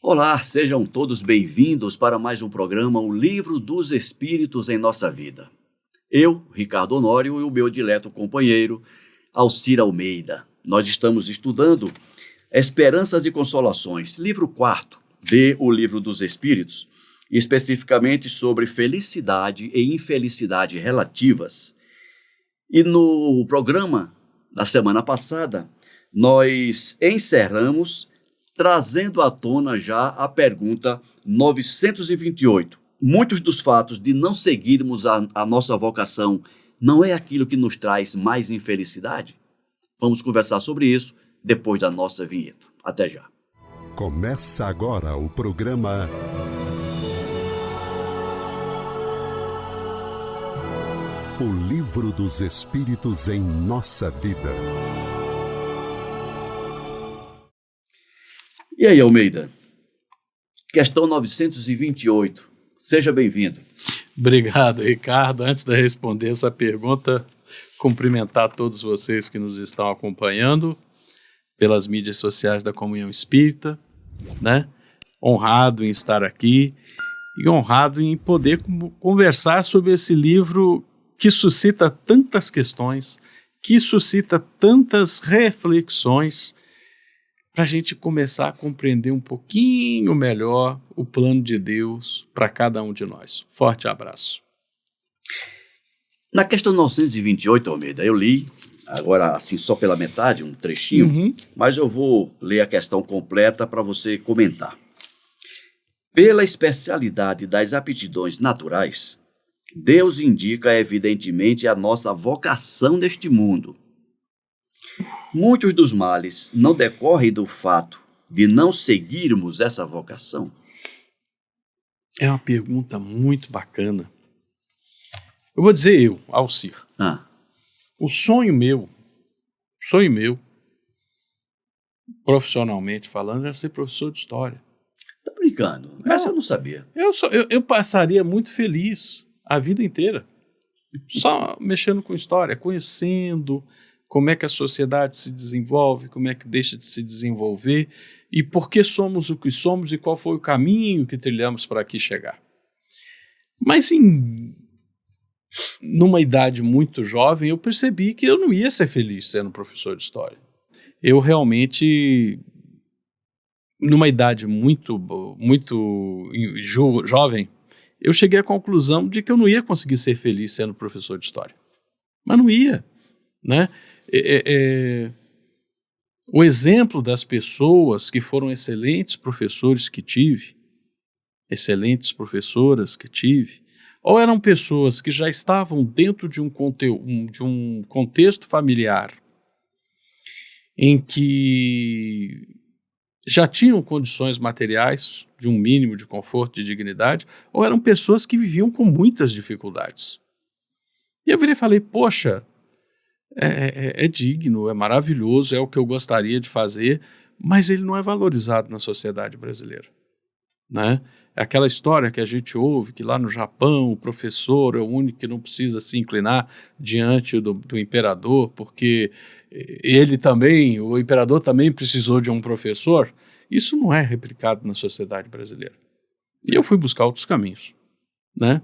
Olá, sejam todos bem-vindos para mais um programa, O Livro dos Espíritos em Nossa Vida. Eu, Ricardo Honório, e o meu dileto companheiro, Alcir Almeida. Nós estamos estudando Esperanças e Consolações, livro 4 de O Livro dos Espíritos, especificamente sobre felicidade e infelicidade relativas. E no programa da semana passada, nós encerramos trazendo à tona já a pergunta 928. Muitos dos fatos de não seguirmos a nossa vocação não é aquilo que nos traz mais infelicidade? Vamos conversar sobre isso depois da nossa vinheta. Até já. Começa agora o programa O Livro dos Espíritos em Nossa Vida. E aí, Almeida? Questão 928. Seja bem-vindo. Obrigado, Ricardo. Antes de responder essa pergunta, cumprimentar todos vocês que nos estão acompanhando pelas mídias sociais da Comunhão Espírita, né? Honrado em estar aqui e honrado em poder conversar sobre esse livro que suscita tantas questões, que suscita tantas reflexões, para a gente começar a compreender um pouquinho melhor o plano de Deus para cada um de nós. Forte abraço. Na questão 928, Almeida, eu li, agora assim só pela metade, um trechinho, mas eu vou ler a questão completa para você comentar. Pela especialidade das aptidões naturais, Deus indica evidentemente a nossa vocação neste mundo. Muitos dos males não decorrem do fato de não seguirmos essa vocação? É uma pergunta muito bacana. Eu vou dizer Alcir. O sonho meu, profissionalmente falando, era ser professor de história. Tá brincando? Essa eu não sabia. Eu passaria muito feliz a vida inteira, só mexendo com história, conhecendo como é que a sociedade se desenvolve, como é que deixa de se desenvolver e por que somos o que somos e qual foi o caminho que trilhamos para aqui chegar. Mas numa idade muito jovem, eu percebi que eu não ia ser feliz sendo professor de história. Eu realmente, numa idade muito jovem, eu cheguei à conclusão de que eu não ia conseguir ser feliz sendo professor de história. Mas não ia, né? O exemplo das pessoas que foram excelentes professores que tive, excelentes professoras que tive, ou eram pessoas que já estavam dentro de um contexto familiar em que já tinham condições materiais de um mínimo de conforto e dignidade, ou eram pessoas que viviam com muitas dificuldades. E eu virei e falei, poxa, é digno, é maravilhoso, é o que eu gostaria de fazer, mas ele não é valorizado na sociedade brasileira, né? É aquela história que a gente ouve, que lá no Japão o professor é o único que não precisa se inclinar diante do imperador, porque o imperador também precisou de um professor. Isso não é replicado na sociedade brasileira. E eu fui buscar outros caminhos, né?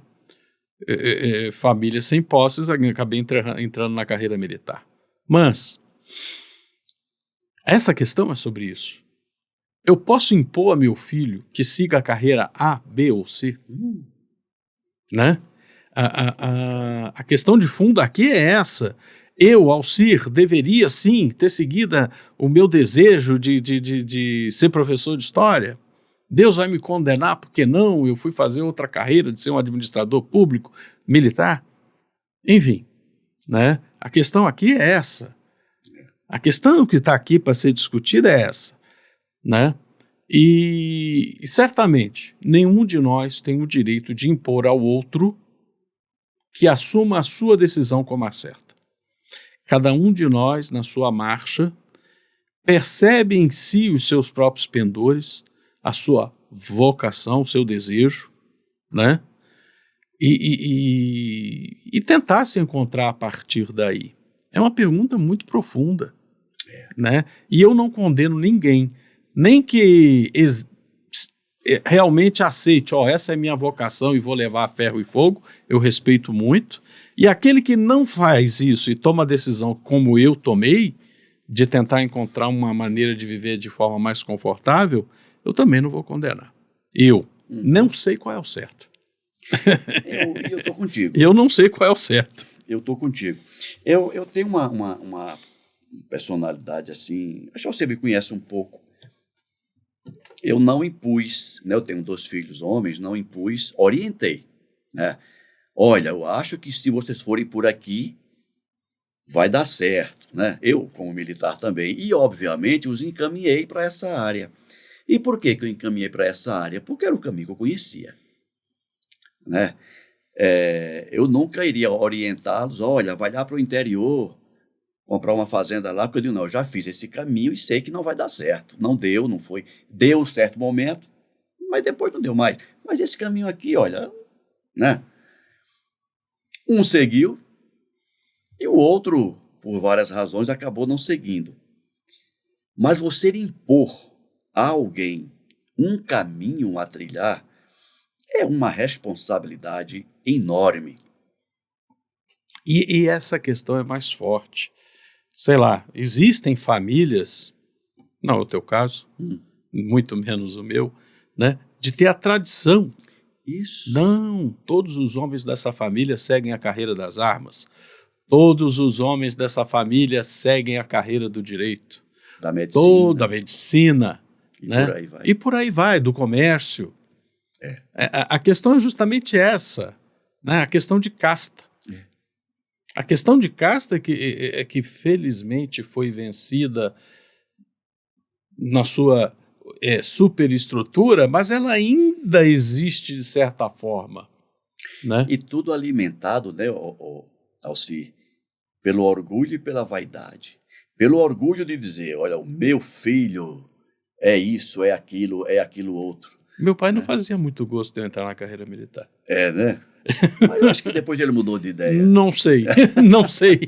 Família sem posses, acabei entrando na carreira militar. Mas essa questão é sobre isso. Eu posso impor a meu filho que siga a carreira A, B ou C? Né? A questão de fundo aqui é essa. Eu, Alcir, deveria sim ter seguido o meu desejo de ser professor de história? Deus vai me condenar porque não? Eu fui fazer outra carreira de ser um administrador público, militar? Enfim, né? A questão aqui é essa. A questão que está aqui para ser discutida é essa, né? E certamente nenhum de nós tem o direito de impor ao outro que assuma a sua decisão como a certa. Cada um de nós, na sua marcha, percebe em si os seus próprios pendores, a sua vocação, o seu desejo, né? E tentar se encontrar a partir daí. É uma pergunta muito profunda, né? E eu não condeno ninguém, nem que realmente aceite, essa é minha vocação e vou levar a ferro e fogo, eu respeito muito. E aquele que não faz isso e toma a decisão como eu tomei, de tentar encontrar uma maneira de viver de forma mais confortável, eu também não vou condenar. Eu não sei qual é o certo. Eu estou contigo. Eu não sei qual é o certo. Eu estou contigo. Eu tenho uma personalidade assim, acho que você me conhece um pouco. Eu não impus, né? Eu tenho 2 filhos homens, não impus, orientei, né? Olha, eu acho que se vocês forem por aqui, vai dar certo, né? Eu, como militar também, e obviamente os encaminhei para essa área. E por que eu encaminhei para essa área? Porque era o caminho que eu conhecia, né? Eu nunca iria orientá-los, olha, vai lá para o interior, comprar uma fazenda lá, porque eu digo, não, eu já fiz esse caminho e sei que não vai dar certo. Não deu, não foi. Deu um certo momento, mas depois não deu mais. Mas esse caminho aqui, olha, né? Um seguiu e o outro, por várias razões, acabou não seguindo. Mas você impor a alguém um caminho a trilhar é uma responsabilidade enorme. E essa questão é mais forte. Sei lá, existem famílias, não é o teu caso, muito menos o meu, né, de ter a tradição. Isso. Não, todos os homens dessa família seguem a carreira das armas. Todos os homens dessa família seguem a carreira do direito. Da medicina. Toda a medicina. E né? por aí vai. E por aí vai, do comércio. A questão é justamente essa, né? A questão de casta. A questão de casta é que felizmente foi vencida na sua superestrutura, mas ela ainda existe de certa forma. Né? E tudo alimentado, né, Alci, pelo orgulho e pela vaidade. Pelo orgulho de dizer, olha, o meu filho é isso, é aquilo outro. Meu pai não fazia muito gosto de eu entrar na carreira militar. Né? Mas eu acho que depois ele mudou de ideia. Não sei, não sei.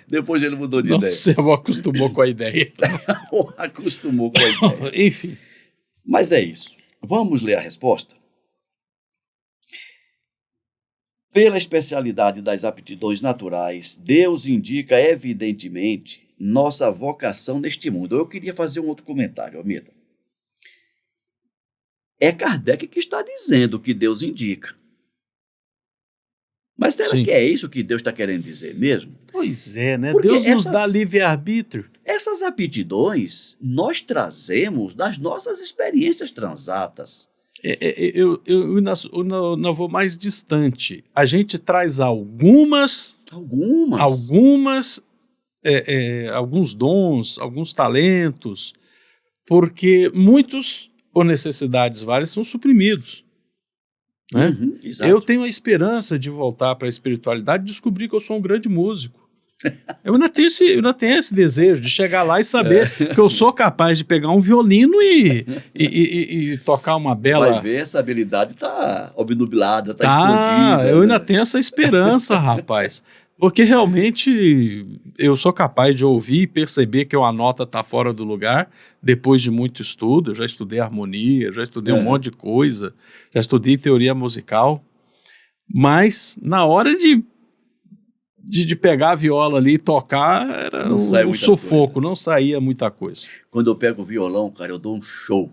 Depois ele mudou de não ideia. Não sei, acostumou com a ideia. Acostumou com a ideia. Enfim. Mas é isso. Vamos ler a resposta? Pela especialidade das aptidões naturais, Deus indica evidentemente nossa vocação neste mundo. Eu queria fazer um outro comentário, Almeida. É Kardec que está dizendo que Deus indica. Mas será que é isso que Deus está querendo dizer mesmo? Pois é, né? Porque Deus nos dá livre-arbítrio. Essas aptidões nós trazemos das nossas experiências transatas. Eu não vou mais distante. A gente traz alguns dons, alguns talentos, porque muitos, por necessidades várias, são suprimidos. Né? Eu tenho a esperança de voltar para a espiritualidade e descobrir que eu sou um grande músico. Eu ainda tenho esse desejo de chegar lá e saber que eu sou capaz de pegar um violino e tocar uma bela... Vai ver, essa habilidade está obnubilada, está escondida. Eu ainda tenho essa esperança, rapaz. Porque realmente eu sou capaz de ouvir e perceber que uma nota está fora do lugar depois de muito estudo. Eu já estudei harmonia, já estudei um monte de coisa, já estudei teoria musical. Mas na hora de pegar a viola ali e tocar, era um sufoco, não saía muita coisa. Quando eu pego o violão, cara, eu dou um show.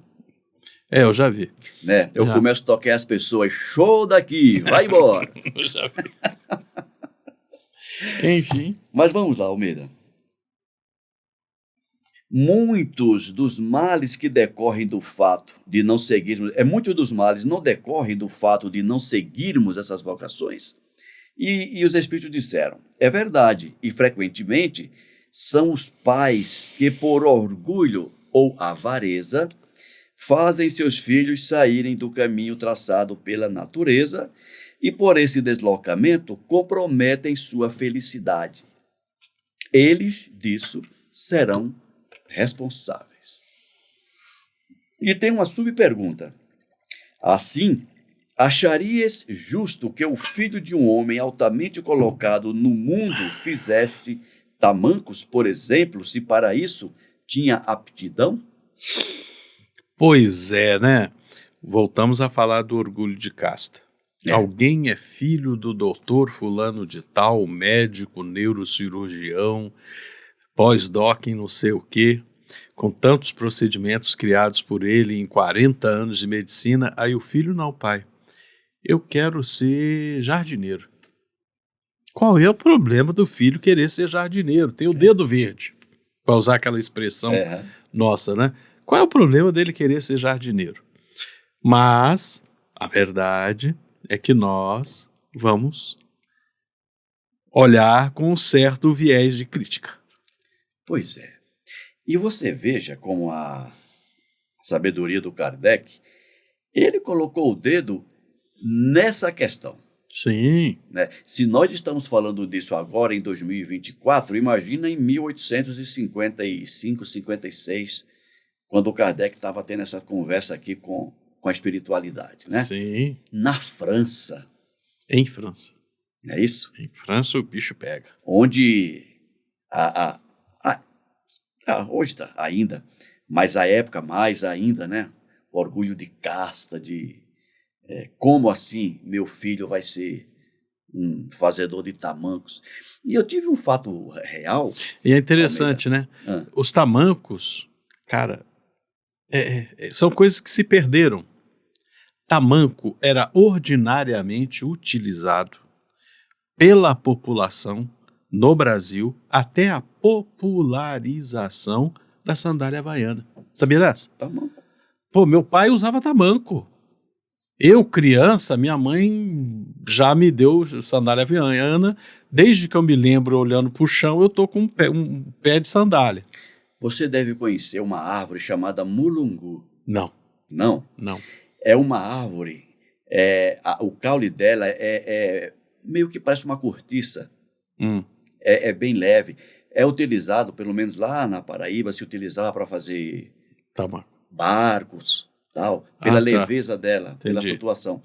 Eu já vi. Né? Eu começo a tocar as pessoas, show daqui, vai embora. Eu já vi. Enfim. Mas vamos lá, Almeida. Muitos dos males que decorrem do fato de não seguirmos... muitos dos males não decorrem do fato de não seguirmos essas vocações? E os espíritos disseram, é verdade, e frequentemente são os pais que por orgulho ou avareza fazem seus filhos saírem do caminho traçado pela natureza e por esse deslocamento comprometem sua felicidade. Eles, disso, serão responsáveis. E tem uma subpergunta. Assim, acharias justo que o filho de um homem altamente colocado no mundo fizeste tamancos, por exemplo, se para isso tinha aptidão? Pois é, né? Voltamos a falar do orgulho de casta. É. Alguém é filho do doutor fulano de tal, médico, neurocirurgião, pós-doc em não sei o quê, com tantos procedimentos criados por ele em 40 anos de medicina. Aí o filho, não, pai, eu quero ser jardineiro. Qual é o problema do filho querer ser jardineiro? Tem o dedo verde, para usar aquela expressão nossa, né? Qual é o problema dele querer ser jardineiro? Mas a verdade é que nós vamos olhar com um certo viés de crítica. Pois é. E você veja como a sabedoria do Kardec, ele colocou o dedo nessa questão. Sim. Né? Se nós estamos falando disso agora, em 2024, imagina em 1855, 56, quando o Kardec estava tendo essa conversa aqui com a espiritualidade. Né? Sim. Na França. Em França. Não é isso? Em França o bicho pega. Onde hoje está ainda, mas a época mais ainda, né? O orgulho de casta, como assim meu filho vai ser um fazedor de tamancos? E eu tive um fato real. E é interessante, Almeida, né? Os tamancos, cara, são coisas que se perderam. Tamanco era ordinariamente utilizado pela população no Brasil até a popularização da sandália havaiana. Sabia dessa? Tamanco. Pô, meu pai usava tamanco. Eu, criança, minha mãe já me deu sandália havaiana. Desde que eu me lembro, olhando para o chão, eu tô com um pé de sandália. Você deve conhecer uma árvore chamada mulungu. Não. Não? Não. É uma árvore, o caule dela meio que parece uma cortiça. É bem leve. É utilizado, pelo menos lá na Paraíba, se utilizava para fazer barcos, tal, pela leveza dela, pela flutuação.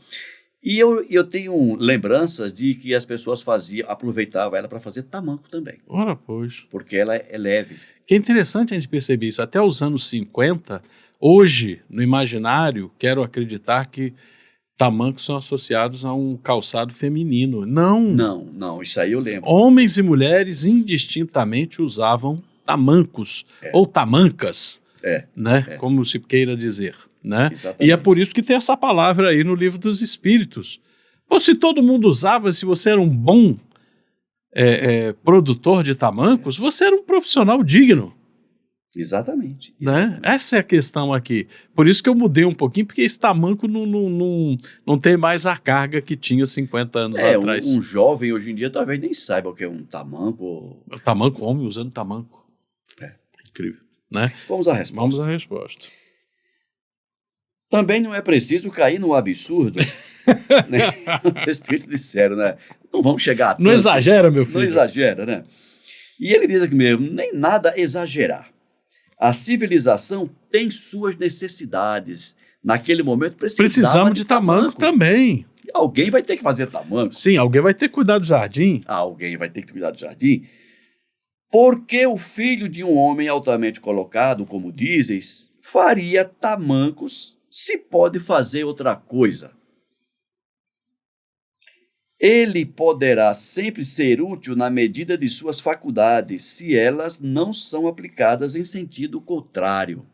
E eu tenho lembranças de que as pessoas aproveitavam ela para fazer tamanco também. Ora, pois. Porque ela é leve. Que é interessante a gente perceber isso. Até os anos 50, hoje, no imaginário, quero acreditar que tamancos são associados a um calçado feminino. Não, isso aí eu lembro. Homens e mulheres indistintamente usavam tamancos ou tamancas, né? Como se queira dizer. Né? E é por isso que tem essa palavra aí no Livro dos Espíritos. Pô, se todo mundo usava, se você era um bom produtor de tamancos, você era um profissional digno. Exatamente. Né? Essa é a questão aqui. Por isso que eu mudei um pouquinho, porque esse tamanco não tem mais a carga que tinha 50 anos atrás. Um jovem hoje em dia talvez nem saiba o que é um tamanco. O tamanco, homem usando tamanco. Incrível. Né? Vamos à resposta. Vamos à resposta. Também não é preciso cair no absurdo. Né? O Espírito disseram, né? Não vamos chegar a tanto. Não exagera, meu filho. Não exagera, né? E ele diz aqui mesmo, nem nada exagerar. A civilização tem suas necessidades. Naquele momento precisamos de tamanco também. E alguém vai ter que fazer tamanco. Sim, alguém vai ter que cuidar do jardim. Alguém vai ter que cuidar do jardim. Porque o filho de um homem altamente colocado, como dizes, faria tamancos se pode fazer outra coisa. Ele poderá sempre ser útil na medida de suas faculdades, se elas não são aplicadas em sentido contrário.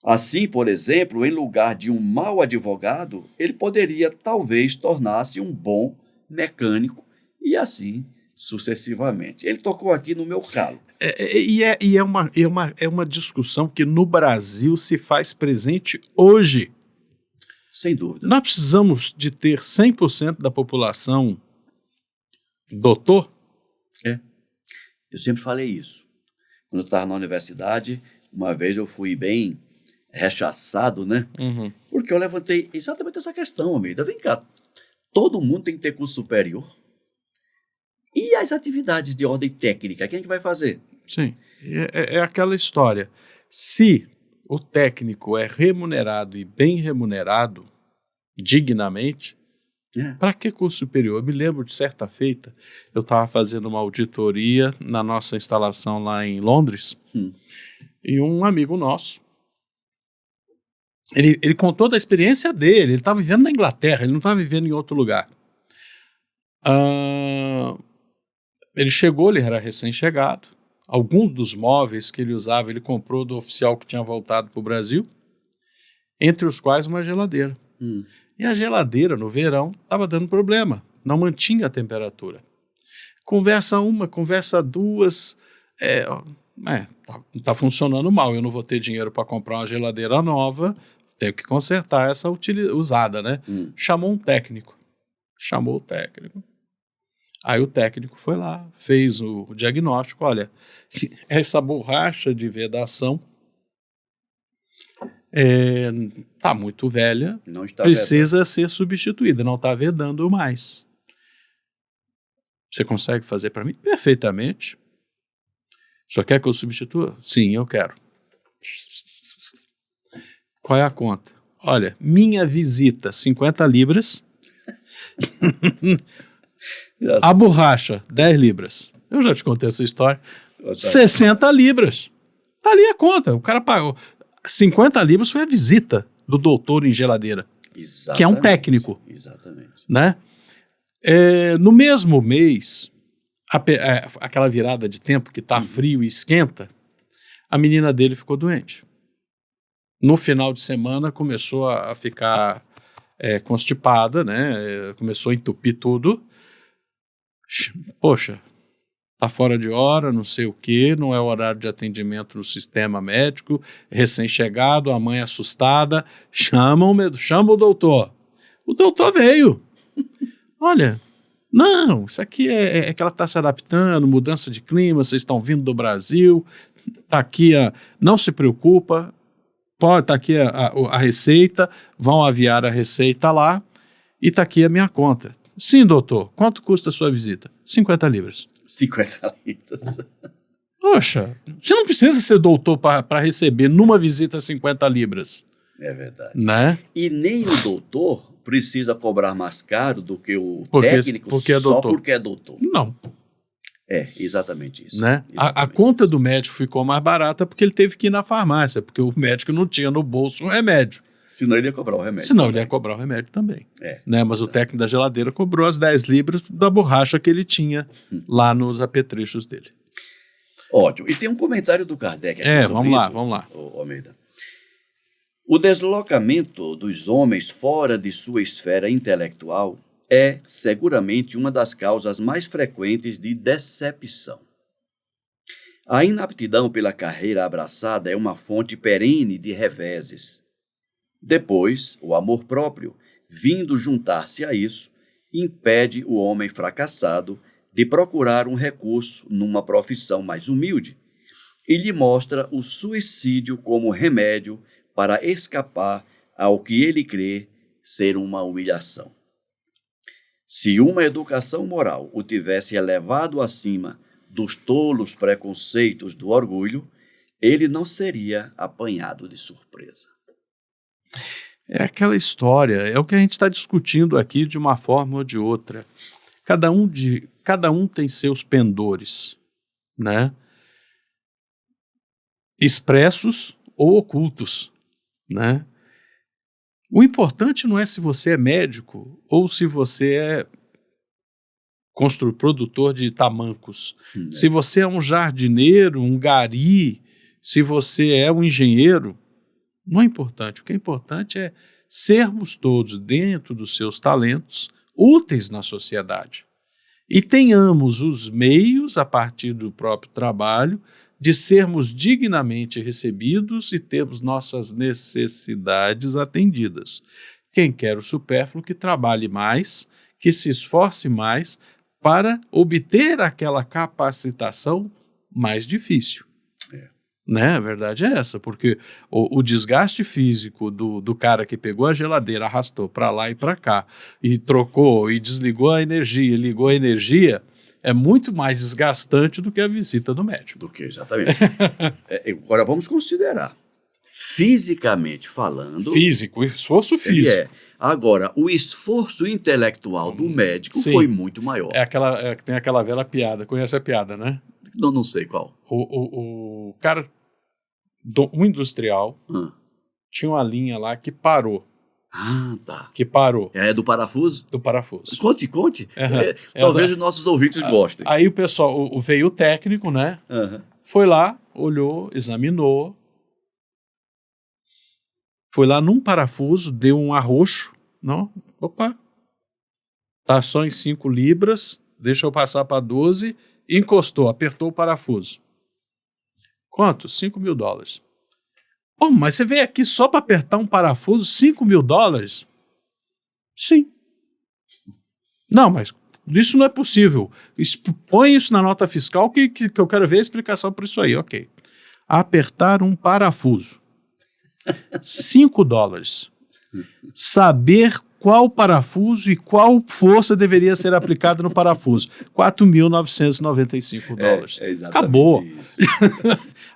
Assim, por exemplo, em lugar de um mau advogado, ele poderia talvez tornar-se um bom mecânico e assim sucessivamente. Ele tocou aqui no meu calo. É uma discussão que no Brasil se faz presente hoje. Sem dúvida. Nós precisamos de ter 100% da população doutor? Eu sempre falei isso. Quando eu estava na universidade, uma vez eu fui bem rechaçado, né? Uhum. Porque eu levantei exatamente essa questão, Almeida. Vem cá, todo mundo tem que ter curso superior. E as atividades de ordem técnica, quem é que vai fazer? Sim, é aquela história. Se o técnico é remunerado e bem remunerado, dignamente, para que curso superior? Eu me lembro de certa feita, eu estava fazendo uma auditoria na nossa instalação lá em Londres, e um amigo nosso Ele contou da experiência dele, ele estava vivendo na Inglaterra, ele não estava vivendo em outro lugar. Ele chegou, ele era recém-chegado. Alguns dos móveis que ele usava, ele comprou do oficial que tinha voltado para o Brasil, entre os quais uma geladeira. E a geladeira, no verão, estava dando problema, não mantinha a temperatura. Conversa uma, conversa duas, tá funcionando mal, eu não vou ter dinheiro para comprar uma geladeira nova, tenho que consertar essa usada, né? Chamou um técnico. Chamou o técnico. Aí o técnico foi lá, fez o diagnóstico, olha, essa borracha de vedação está muito velha, Não está precisa ser substituída, não está vedando mais. Você consegue fazer para mim? Perfeitamente. Só quer que eu substitua? Sim, eu quero. Qual é a conta? Olha, minha visita, 50 libras. A borracha, 10 libras. Eu já te contei essa história. 60 libras. Tá ali a conta. O cara pagou. 50 libras foi a visita do doutor em geladeira. Exatamente. Que é um técnico. Exatamente. Né? No mesmo mês, aquela virada de tempo que tá frio e esquenta, a menina dele ficou doente. No final de semana começou a ficar constipada, né? Começou a entupir tudo. Poxa, tá fora de hora, não sei o quê, não é horário de atendimento no sistema médico, recém-chegado, a mãe assustada, chama o doutor. O doutor veio. Olha, não, isso aqui é que ela está se adaptando, mudança de clima, vocês estão vindo do Brasil, tá aqui, não se preocupa, tá aqui a receita, vão aviar a receita lá e tá aqui a minha conta. Sim, doutor, quanto custa a sua visita? 50 libras. 50 libras. Poxa, você não precisa ser doutor para receber numa visita 50 libras. É verdade. Né? E nem o doutor precisa cobrar mais caro do que o técnico porque é só doutor. porque é doutor. Não. É, exatamente isso. Né? Exatamente A conta do médico ficou mais barata porque ele teve que ir na farmácia, porque o médico não tinha no bolso um remédio. Senão ele ia cobrar o remédio. Senão ele ia cobrar o remédio também. Né? Mas o técnico da geladeira cobrou as 10 libras da borracha que ele tinha lá nos apetrechos dele. Ótimo. E tem um comentário do Kardec aqui sobre vamos isso, lá. Almeida. O deslocamento dos homens fora de sua esfera intelectual é, seguramente, uma das causas mais frequentes de decepção. A inaptidão pela carreira abraçada é uma fonte perene de reveses. Depois, o amor próprio, vindo juntar-se a isso, impede o homem fracassado de procurar um recurso numa profissão mais humilde e lhe mostra o suicídio como remédio para escapar ao que ele crê ser uma humilhação. Se uma educação moral o tivesse elevado acima dos tolos preconceitos do orgulho, ele não seria apanhado de surpresa. É aquela história, é o que a gente está discutindo aqui de uma forma ou de outra. Cada um tem seus pendores, né? Expressos ou ocultos, né? O importante não é se você é médico ou se você é produtor de tamancos. Se você é um jardineiro, um gari, se você é um engenheiro, não é importante. O que é importante é sermos todos, dentro dos seus talentos, úteis na sociedade. E tenhamos os meios, a partir do próprio trabalho, de sermos dignamente recebidos e termos nossas necessidades atendidas. Quem quer o supérfluo, que trabalhe mais, que se esforce mais para obter aquela capacitação mais difícil. Né? A verdade é essa, porque o desgaste físico do cara que pegou a geladeira, arrastou para lá e para cá, e trocou, e desligou a energia, ligou a energia, é muito mais desgastante do que a visita do médico. Exatamente. Agora vamos considerar, fisicamente falando... Esforço físico. Agora, o esforço intelectual do médico foi muito maior. Tem aquela velha piada, conhece a piada, né? Não sei qual. O cara, um industrial, tinha uma linha lá que parou. Ah, tá. Que parou É do parafuso? do parafuso. Conte. Aham. Talvez os nossos ouvintes gostem. Aí o pessoal, veio o técnico, né? Aham. Foi lá, olhou, examinou. Foi lá num parafuso, deu um arroxo. Não, opa, tá só em 5 libras, deixa eu passar para 12, encostou, apertou o parafuso. Quanto? $5.000. Pô, mas você veio aqui só para apertar um parafuso, $5.000? Sim. Não, mas isso não é possível. Põe isso na nota fiscal que eu quero ver a explicação por isso aí. Ok. Apertar um parafuso. $5. Saber qual parafuso e qual força deveria ser aplicada no parafuso. $4.995. É exatamente Acabou. isso.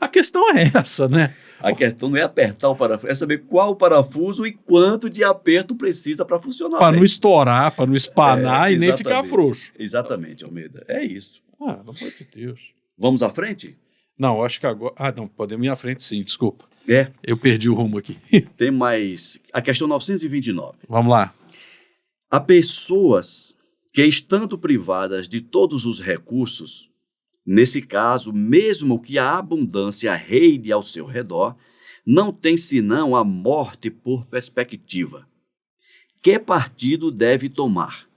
A questão é essa, né? A questão não é apertar o parafuso, é saber qual parafuso e quanto de aperto precisa para funcionar Para bem. não estourar, para não espanar e nem ficar Exatamente. frouxo. Exatamente, Almeida. É isso. Ah, pelo amor de Deus. Vamos à frente? Não, acho que agora... Ah, não, podemos ir à frente sim, desculpa. É, Eu perdi o rumo aqui. tem mais. A questão 929. Vamos lá. Há pessoas que, estando privadas de todos os recursos, nesse caso, mesmo que a abundância reine ao seu redor, não tem senão a morte por perspectiva. Que partido deve tomar?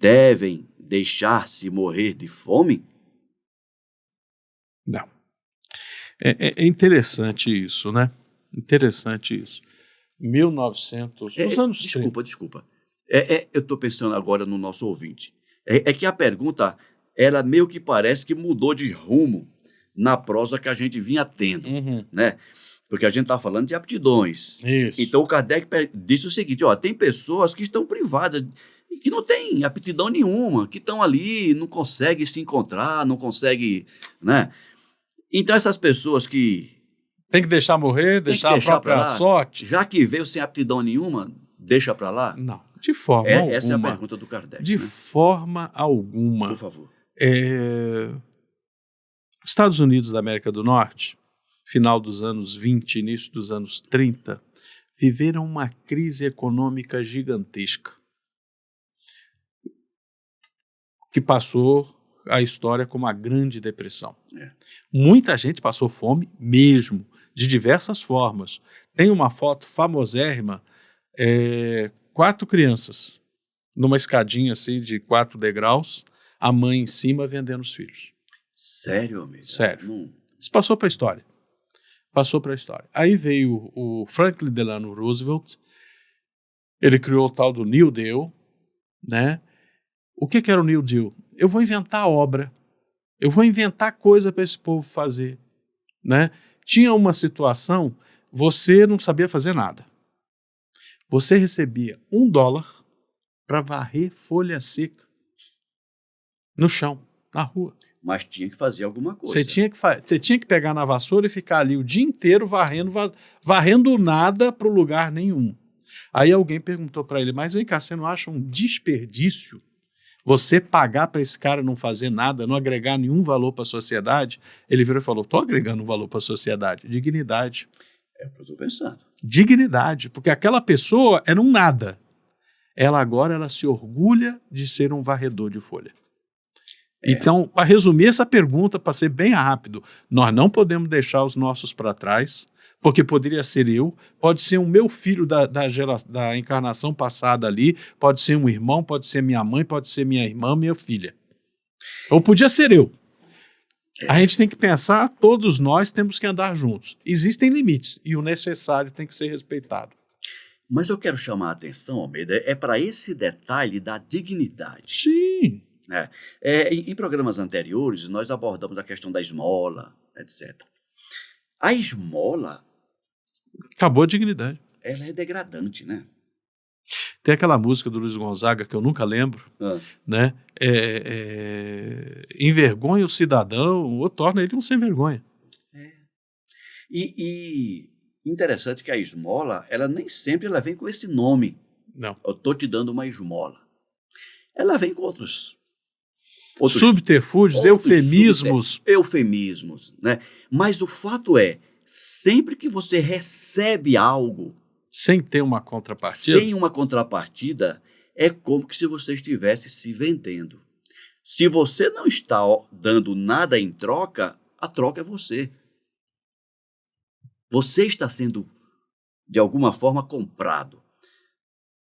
Devem deixar-se morrer de fome? Não. É interessante isso, né? Interessante isso. 1900, nos anos 30. Desculpa. Eu estou pensando agora no nosso ouvinte. É que a pergunta, ela meio que parece que mudou de rumo na prosa que a gente vinha tendo, Uhum. né? Porque a gente está falando de aptidões. Isso. Então o Kardec disse o seguinte, ó, tem pessoas que estão privadas e que não têm aptidão nenhuma, que estão ali, não conseguem se encontrar, não conseguem, né? Então essas pessoas que Tem que deixar morrer, deixar a deixar pra própria lá. sorte? já que veio sem aptidão nenhuma, deixa para lá? Não, de forma alguma. Essa é a pergunta do Kardec. De né? forma alguma. Por favor. Estados Unidos da América do Norte, final dos anos 20, início dos anos 30, viveram uma crise econômica gigantesca que passou a história como a Grande Depressão. É. Muita gente passou fome mesmo, de diversas formas. Tem uma foto famosérrima, 4 crianças numa escadinha assim de 4 degraus, a mãe em cima vendendo os filhos. Sério, amigo? Sério. Isso passou para a história. Passou para a história. Aí veio o Franklin Delano Roosevelt, ele criou o tal do New Deal, né? O que era o New Deal? Eu vou inventar obra, eu vou inventar coisa para esse povo fazer, né? Tinha uma situação, você não sabia fazer nada. Você recebia $1 para varrer folha seca no chão, na rua. Mas tinha que fazer alguma coisa. Você tinha que pegar na vassoura e ficar ali o dia inteiro varrendo nada para o lugar nenhum. Aí alguém perguntou para ele, mas vem cá, você não acha um desperdício você pagar para esse cara não fazer nada, não agregar nenhum valor para a sociedade? Ele virou e falou, estou agregando um valor para a sociedade, dignidade. É o que eu estou pensando. Dignidade, porque aquela pessoa era um nada. Ela se orgulha de ser um varredor de folha. Então, para resumir essa pergunta, para ser bem rápido, nós não podemos deixar os nossos para trás, porque poderia ser eu, pode ser o meu filho da encarnação passada ali, pode ser um irmão, pode ser minha mãe, pode ser minha irmã, minha filha. Ou podia ser eu. A gente tem que pensar, todos nós temos que andar juntos. Existem limites e o necessário tem que ser respeitado. Mas eu quero chamar a atenção, Almeida, para esse detalhe da dignidade. Sim. Em programas anteriores, nós abordamos a questão da esmola, etc. A esmola, acabou a dignidade. Ela é degradante, né? Tem aquela música do Luiz Gonzaga que eu nunca lembro, né? Envergonha o cidadão ou torna ele um sem vergonha. E interessante que a esmola, ela nem sempre ela vem com esse nome. Não. Eu estou te dando uma esmola. Ela vem com outros subterfúgios, eufemismos. Eufemismos, né? Mas o fato é sempre que você recebe algo Sem ter uma contrapartida? sem uma contrapartida, é como que se você estivesse se vendendo. Se você não está dando nada em troca, a troca é você. Você está sendo, de alguma forma, comprado.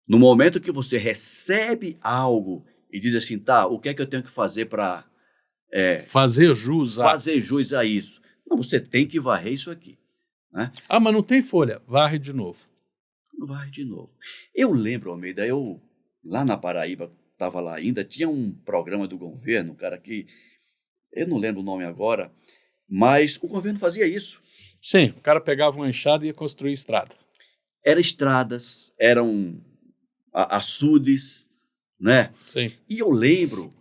No momento que você recebe algo e diz assim, tá, o que é que eu tenho que fazer para Fazer jus a... fazer jus a isso? Não, você tem que varrer isso aqui, né? Ah, mas não tem folha. Varre de novo. Varre de novo. Eu lembro, Almeida, lá na Paraíba, estava lá ainda, tinha um programa do governo, cara, que eu não lembro o nome agora, mas o governo fazia isso. Sim, o cara pegava uma enxada e ia construir estrada. Eram estradas, eram açudes, né? Sim. E eu lembro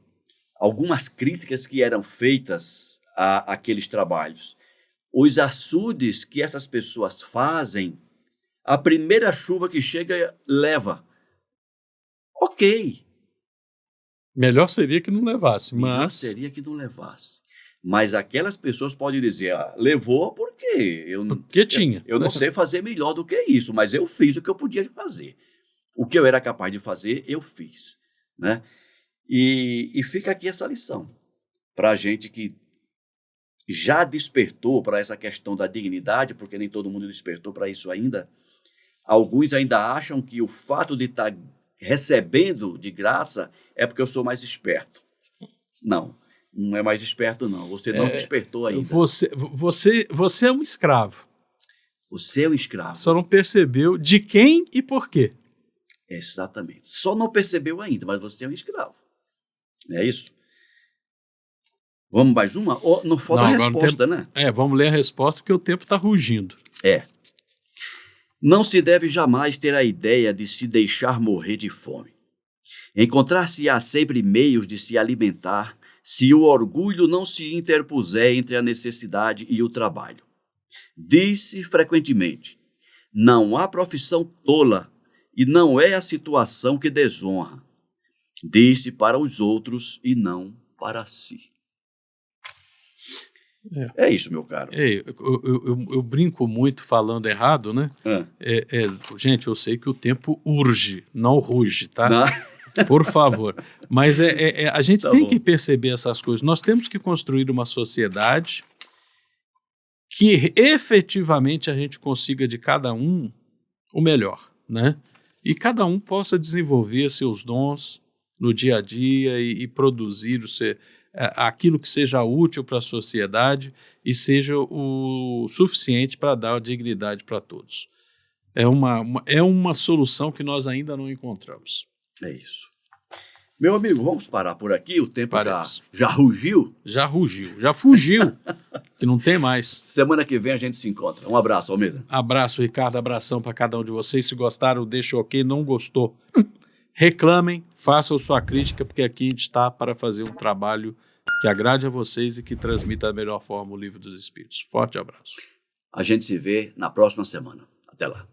algumas críticas que eram feitas àqueles trabalhos. Os açudes que essas pessoas fazem, a primeira chuva que chega leva. Ok. Melhor seria que não levasse, Melhor mas... seria que não levasse. Mas aquelas pessoas podem dizer, levou porque Porque tinha. eu não sei fazer melhor do que isso, mas eu fiz o que eu podia fazer. O que eu era capaz de fazer, eu fiz, né? E fica aqui essa lição para a gente que já despertou para essa questão da dignidade, porque nem todo mundo despertou para isso ainda. Alguns ainda acham que o fato de estar recebendo de graça é porque eu sou mais esperto. Não é mais esperto, não. Você não despertou ainda. Você é um escravo. Você é um escravo. Só não percebeu de quem e por quê. Exatamente. Só não percebeu ainda, mas você é um escravo. Não é isso? Vamos mais uma? Não falta a resposta, né? Vamos ler a resposta porque o tempo está rugindo. Não se deve jamais ter a ideia de se deixar morrer de fome. Encontrar-se-á sempre meios de se alimentar se o orgulho não se interpuser entre a necessidade e o trabalho. Diz-se frequentemente, não há profissão tola e não é a situação que desonra. Diz-se para os outros e não para si. É isso, meu caro. Eu brinco muito falando errado, né? Gente, eu sei que o tempo urge, não ruge, tá? Não. Por favor. Mas a gente tem bom. que perceber essas coisas. Nós temos que construir uma sociedade que efetivamente a gente consiga de cada um o melhor, né? E cada um possa desenvolver seus dons no dia a dia e produzir aquilo que seja útil para a sociedade e seja o suficiente para dar dignidade para todos. É uma solução que nós ainda não encontramos. É isso. Meu amigo, vamos parar por aqui. O tempo já rugiu. Já rugiu, já fugiu, que não tem mais. Semana que vem a gente se encontra. Um abraço, Almeida. Abraço, Ricardo. Abração para cada um de vocês. Se gostaram, deixa o ok. Não gostou, reclamem, façam sua crítica, porque aqui a gente está para fazer um trabalho que agrade a vocês e que transmita da melhor forma o Livro dos Espíritos. Forte abraço. A gente se vê na próxima semana. Até lá.